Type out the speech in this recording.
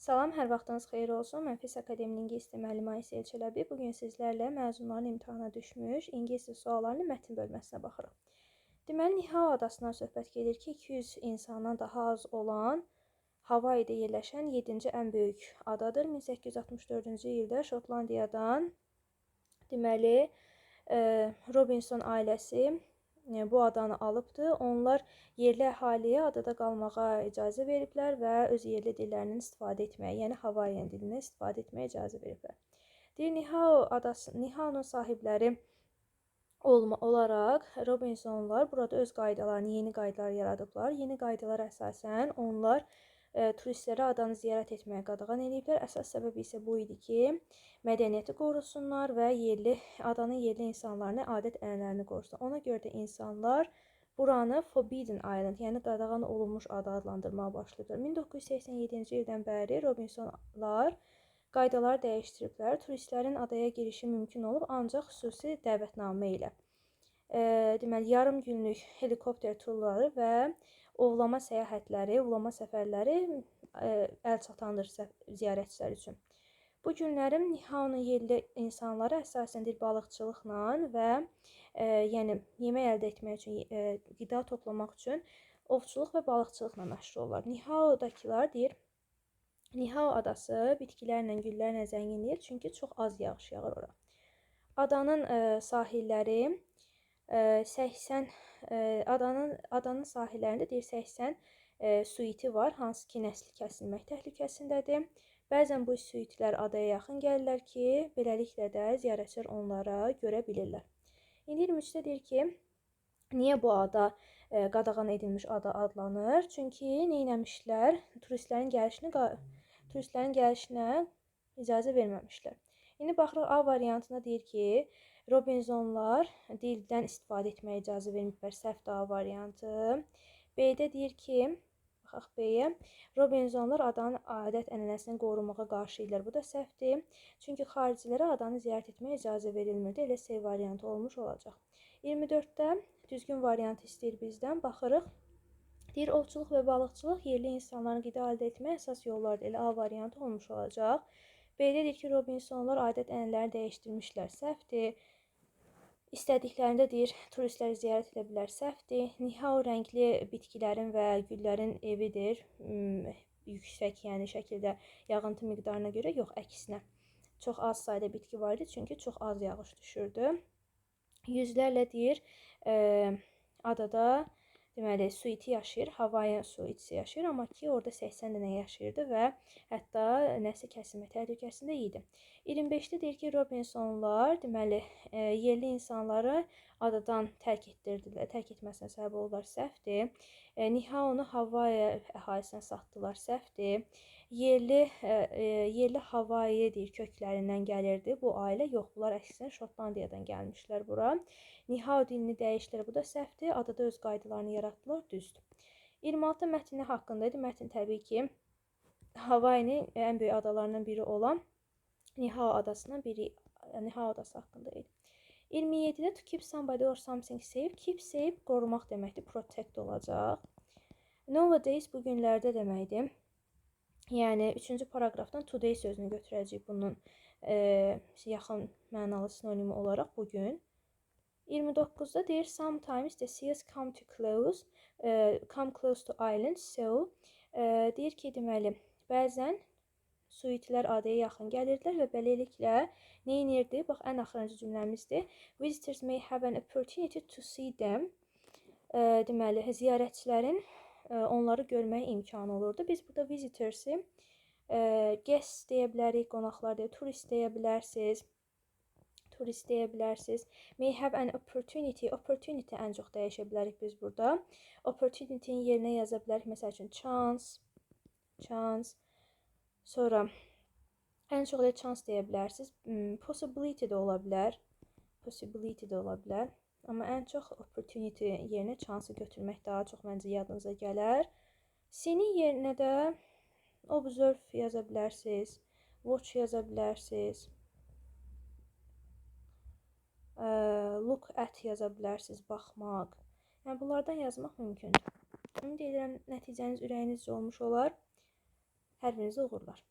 Salam, hər vaxtınız xeyir olsun. Mən Fis Akademinin İngilis dili müəllimi Aysel Çələbi. Bugün sizlərlə məzunların imtahana düşmüş İngilis dili suallarının mətn bölməsinə baxırıq. Deməli, Nihao adasından söhbət gedir ki, 200 insandan daha az olan Havayda yerləşən 7-ci ən böyük adadır. 1864-cü ildə Şotlandiyadan deməli Robinson ailəsi bu adanı alıbdı. Onlar yerli əhaliyə adada qalmağa icazə veriblər və öz yerli dillərindən istifadə etməyə, yəni Havayian dilindən istifadə etməyə icazə veriblər. Deyir, Nihao'nun sahibləri olaraq Robinsonlar burada öz qaydalarını, yeni qaydalar yaradıblar. Yeni qaydalara əsasən onlar turistlərə adanı ziyarət etməyə qadağan ediblər. Əsas səbəbi isə bu idi ki, mədəniyyəti qorusunlar və adanın yerli insanlarını, adət-ənənələrini qorusun. Ona görə də insanlar buranı Forbidden Island, yəni qadağan olunmuş ada adlandırmağa başlayıblar. 1987-ci ildən bəri Robinsonlar qaydaları dəyişdiriblər. Turistlərin adaya girişi mümkün olub, ancaq xüsusi dəvətnamə ilə. Deməli, yarım günlük helikopter turları və ovlama səyahətləri, ovlama səfərləri əl çatandır ziyarətçilər üçün. Bu günlərim Nihao'nun yerli insanları əsasən balıqçılıqla və yəni yemək əldə etmək üçün, qida toplamaq üçün ovçuluq və balıqçılıqla məşğul olurlar. Nihao'dakılar deyir, Nihao adası bitkilərlə, güllərlə zəngindir, çünki çox az yağış yağır ora. Adanın sahilləri 80 adanın sahillərində deyir 80 suiti var, hansı ki nəsli kəsilmək təhlükəsindədir. Bəzən bu suitlər adaya yaxın gəlirlər ki, beləliklə də ziyarətçilər onlara görə bilirlər. İndi 23-də deyir ki, niyə bu ada qadağan edilmiş ada adlanır? Çünki neynəmişlər? Turistlərin gəlişinə icazə verməmişlər. İndi baxırıq A variantına deyir ki, Robinsonlar dildən istifadə etməyə icazə vermiblər, səhvdir A variantı. B-də deyir ki, baxaq B-yə, Robinsonlar adanın adət-ənənəsini qorumağa qarşı idilər. Bu da səhvdir, çünki xaricilərə adanı ziyarət etməyə icazə verilmirdi. Elə C variantı olmuş olacaq. 24-də düzgün variantı istəyir bizdən, baxırıq. Deyir, ovçuluq və balıqçılıq yerli insanların qida əldə etməyə əsas yollardır. Elə A variantı olmuş olacaq. B-də deyir ki, Robinsonlar adət-ənənələri dəyişdirmişlər, səhvdir. İstədiklərində deyir, turistləri ziyarət edə bilər, səhvdir. Nihao rəngli bitkilərin və güllərin evidir. Yüksək, yəni şəkildə yağıntı miqdarına görə yox, əksinə. Çox az sayda bitki var idi, çünki çox az yağış düşürdü. Yüzlərlə deyir, adada deməli suiti yaşayır, Havayian suitisi yaşayır, amma ki orada 80 dənə yaşayırdı və hətta nəsli kəsilmə təhlükəsində idi. 25-də deyir ki, Robinsonlar deməli yerli insanları adadan tərk etdirdilər, tərk etməsinə səbəb oldular, səhvdir. Nihao'nu Havayi əhalisinə satdılar, səhvdir. Yerli Havayi deyir köklərindən gəlirdi bu ailə, yox, bunlar əksinə Şotlandiyadan gəlmişlər bura. Nihao dilini dəyişdilər, bu da səhvdir. Adada öz qaydalarını yaratdılar, düzdür. 26 mətni haqqında idi. Mətn təbii ki, Havayinin ən böyük adalarından biri olan Nihao adası haqqında idi. 27-də to keep somebody or something safe. Keep safe qorumaq deməkdir, protect olacaq. Nowadays bu günlərdə deməkdir. Yəni 3-cü paraqrafdan today sözünü götürəcəyik bunun yaxın mənalı sinonimi olaraq bugün. 29-da deyir, sometimes the seas come close to islands, so deyir ki, deməli, bəzən suitlər adaya yaxın gəlirdilər və beləliklə nə edirdi? Bax, ən axırıncı cümləmizdir. Visitors may have an opportunity to see them. Deməli, ziyarətçilərin onları görmək imkanı olurdu. Biz burada visitors-i guest deyə bilərik, qonaqlar deyə, turist deyə bilərsiniz. May have an opportunity ən çox dəyişə bilərik biz burada. Opportunity-nin yerinə yaza bilərik, məsəl üçün chance. Sonra ən çox da chance deyə bilərsiniz. Possibility də ola bilər. Amma ən çox opportunity yerinə chance-ı götürmək daha çox məncə yadınıza gələr. C-nin yerinə də observe yaza bilərsiniz, watch yaza bilərsiniz, look at yaza bilərsiniz, baxmaq. Yəni bunlardan yazmaq mümkündür. Ümid edirəm nəticəniz ürəyinizcə olmuş olar. Hər birinizə uğurlar.